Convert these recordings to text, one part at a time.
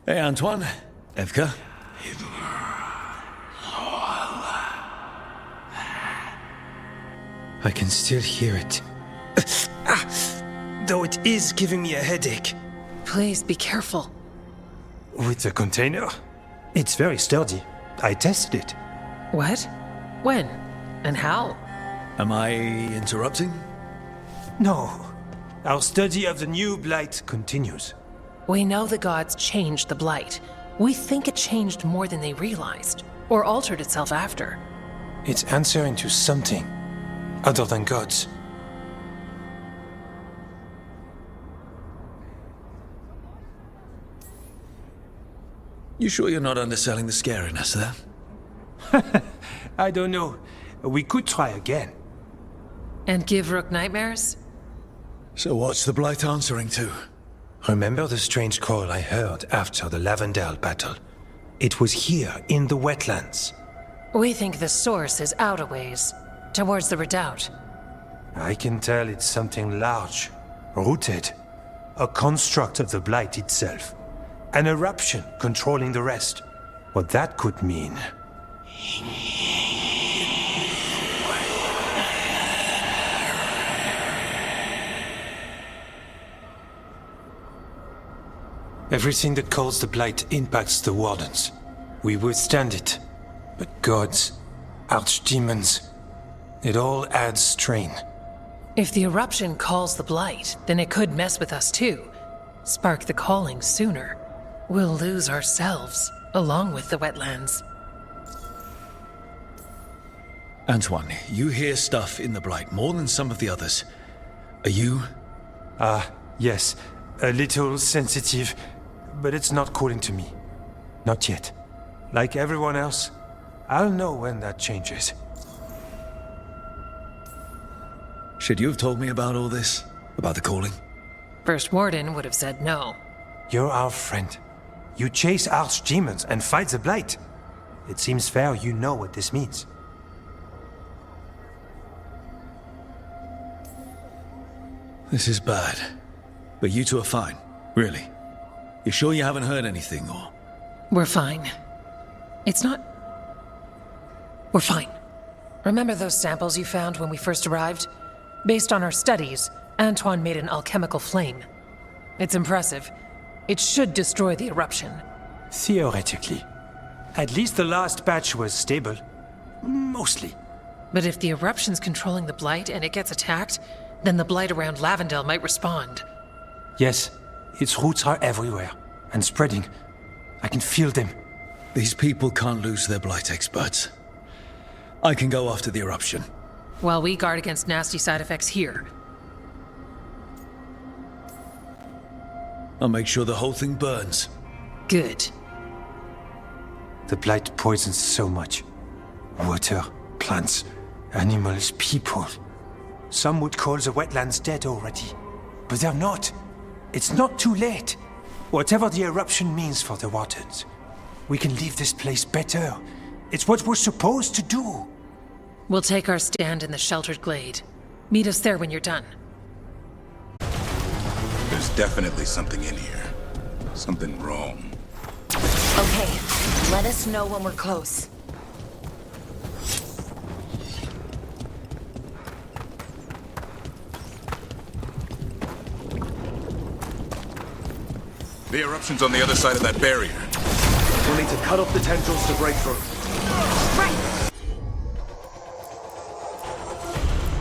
Hey, Antoine. Evka. I can still hear it. Though it is giving me a headache. Please be careful. With the container? It's very sturdy. I tested it. What? When? And how? Am I interrupting? No. Our study of the new Blight continues. We know the gods changed the Blight. We think it changed more than they realized, or altered itself after. It's answering to something other than gods. You sure you're not underselling the scariness there? I don't know. We could try again. And give Rook nightmares? So what's the Blight answering to? Remember the strange call I heard after the Lavendale battle? It was here, in the wetlands. We think the source is out a ways, towards the redoubt. I can tell it's something large, rooted. A construct of the Blight itself. An eruption controlling the rest. What that could mean. Everything that calls the Blight impacts the Wardens. We withstand it. But gods, archdemons, it all adds strain. If the eruption calls the Blight, then it could mess with us too. Spark the calling sooner. We'll lose ourselves, along with the wetlands. Antoine, you hear stuff in the Blight more than some of the others. Are you? Yes. A little sensitive, but it's not calling to me. Not yet. Like everyone else, I'll know when that changes. Should you have told me about all this? About the calling? First Warden would have said no. You're our friend. You chase archdemons and fight the Blight. It seems fair you know what this means. This is bad. But you two are fine, really. You sure you haven't heard anything, or? We're fine. It's not... We're fine. Remember those samples you found when we first arrived? Based on our studies, Antoine made an alchemical flame. It's impressive. It should destroy the eruption. Theoretically. At least the last batch was stable. Mostly. But if the eruption's controlling the Blight and it gets attacked, then the Blight around Lavendale might respond. Yes, its roots are everywhere, and spreading. I can feel them. These people can't lose their Blight experts. I can go after the eruption. While we guard against nasty side effects here. I'll make sure the whole thing burns. Good. The Blight poisons so much. Water, plants, animals, people. Some would call the wetlands dead already. But they're not. It's not too late. Whatever the eruption means for the Wardens, we can leave this place better. It's what we're supposed to do. We'll take our stand in the sheltered glade. Meet us there when you're done. There's definitely something in here. Something wrong. Okay, let us know when we're close. The eruption's on the other side of that barrier. We'll need to cut off the tendrils to break through. Right!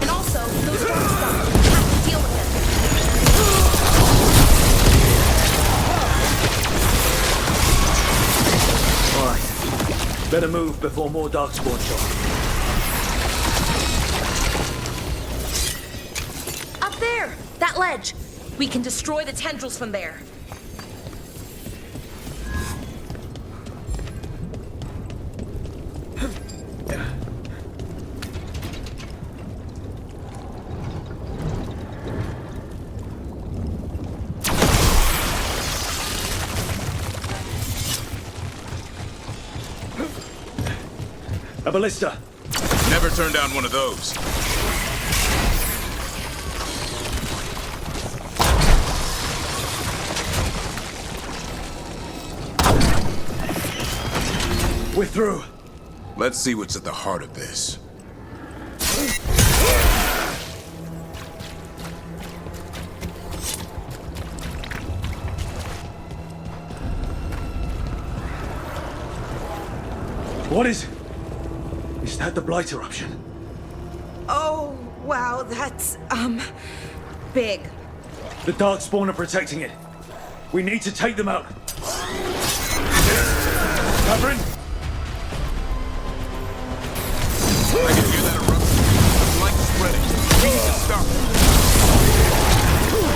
And also, those storm stuff. Have to deal with them. Alright. Better move before more Darkspawn show up. Up there! That ledge! We can destroy the tendrils from there. A ballista! Never turn down one of those. We're through. Let's see what's at the heart of this. What is it? Is that the Blight Eruption? Oh, wow, that's, big. The Darkspawn are protecting it. We need to take them out. Catherine? I can hear that eruption. The light's spreading. We need to stop it.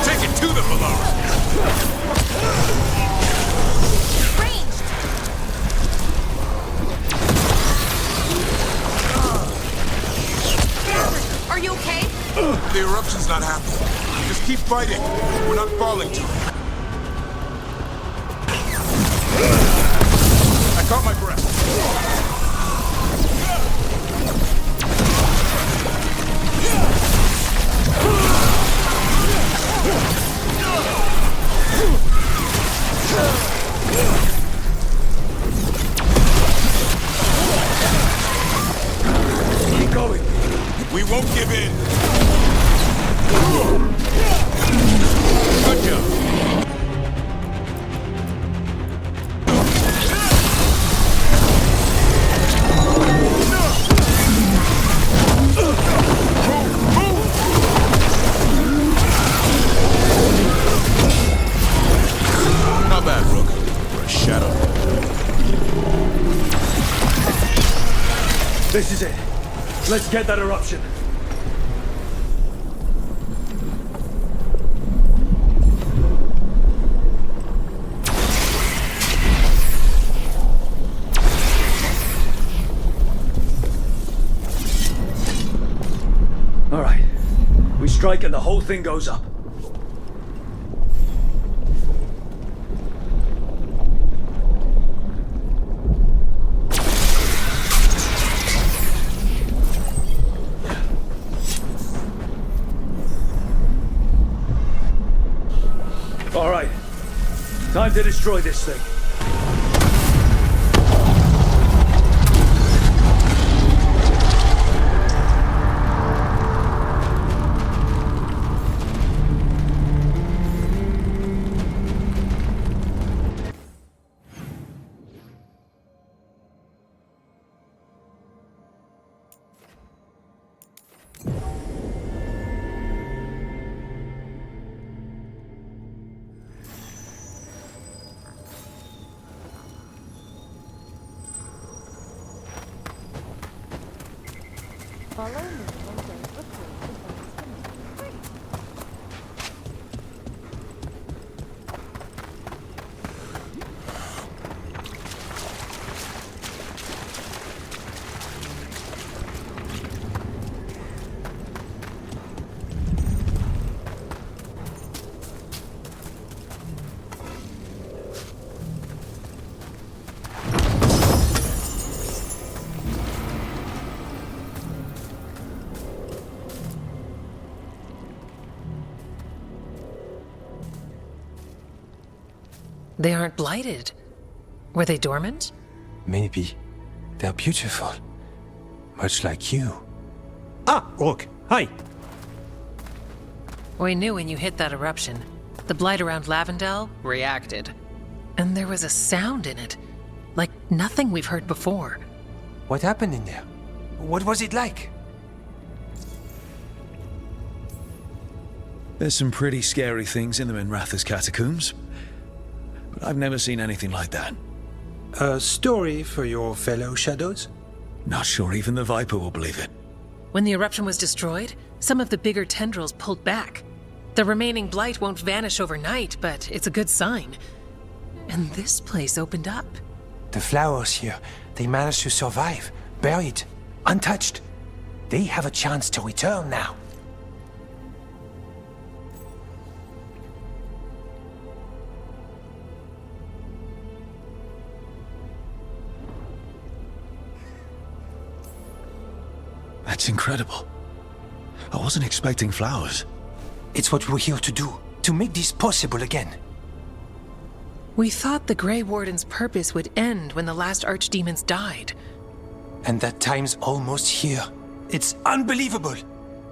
Take it to them, Valara! Ranged! Are you okay? The eruption's not happening. Just keep fighting. We're not falling to it. I caught my breath. Keep going. We won't give in. Good job. Not bad, Rook. For a shadow. This is it. Let's get that eruption. All right. We strike and the whole thing goes up. All right. Time to destroy this thing. They aren't blighted. Were they dormant? Maybe. They're beautiful. Much like you. Ah, Rook, hi. We knew when you hit that eruption. The blight around Lavendel reacted. And there was a sound in it. Like nothing we've heard before. What happened in there? What was it like? There's some pretty scary things in the Minratha's catacombs. But I've never seen anything like that. A story for your fellow shadows? Not sure even the Viper will believe it. When the eruption was destroyed, some of the bigger tendrils pulled back. The remaining blight won't vanish overnight, but it's a good sign. And this place opened up. The flowers here, they managed to survive, buried, untouched. They have a chance to return now. That's incredible. I wasn't expecting flowers. It's what we're here to do, to make this possible again. We thought the Grey Warden's purpose would end when the last archdemons died. And that time's almost here. It's unbelievable!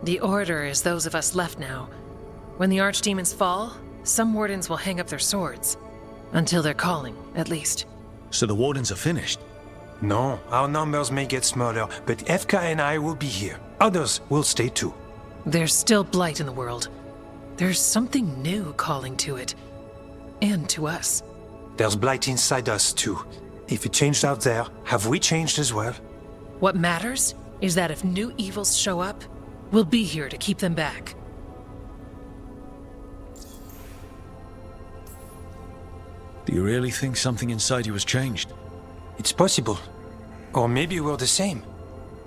The Order is those of us left now. When the archdemons fall, some Wardens will hang up their swords. Until they're calling, at least. So the Wardens are finished. No, our numbers may get smaller, but Evka and I will be here. Others will stay too. There's still Blight in the world. There's something new calling to it. And to us. There's Blight inside us too. If it changed out there, have we changed as well? What matters is that if new evils show up, we'll be here to keep them back. Do you really think something inside you has changed? It's possible. Or maybe we're the same.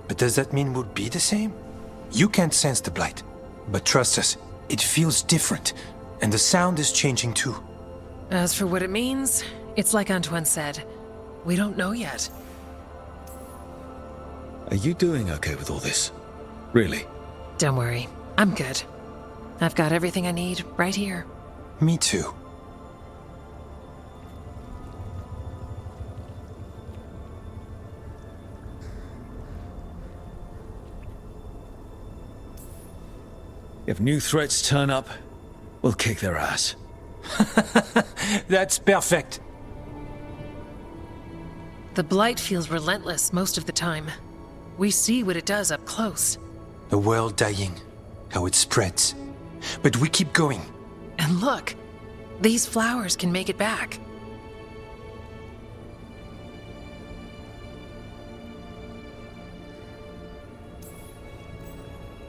But does that mean we'll be the same? You can't sense the Blight. But trust us, it feels different. And the sound is changing too. As for what it means, it's like Antoine said. We don't know yet. Are you doing okay with all this? Really? Don't worry, I'm good. I've got everything I need right here. Me too. If new threats turn up, we'll kick their ass. That's perfect. The Blight feels relentless most of the time. We see what it does up close. The world dying, how it spreads. But we keep going. And look, these flowers can make it back.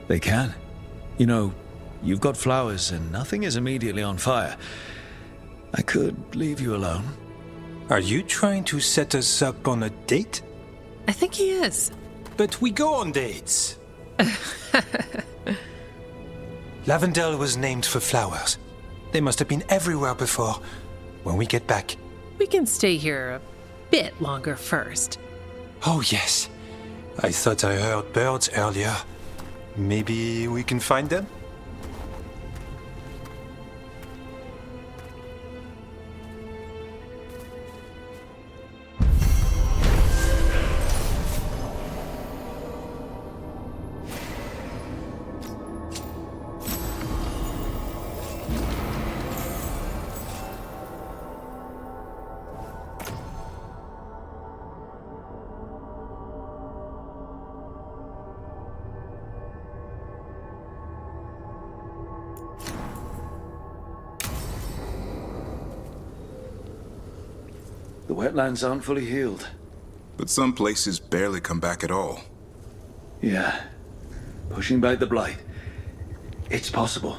They can. You know, you've got flowers and nothing is immediately on fire. I could leave you alone. Are you trying to set us up on a date? I think he is. But we go on dates. Lavendel was named for flowers. They must have been everywhere before. When we get back. We can stay here a bit longer first. Oh, yes. I thought I heard birds earlier. Maybe we can find them? The wetlands aren't fully healed. But some places barely come back at all. Yeah. Pushing back the Blight. It's possible.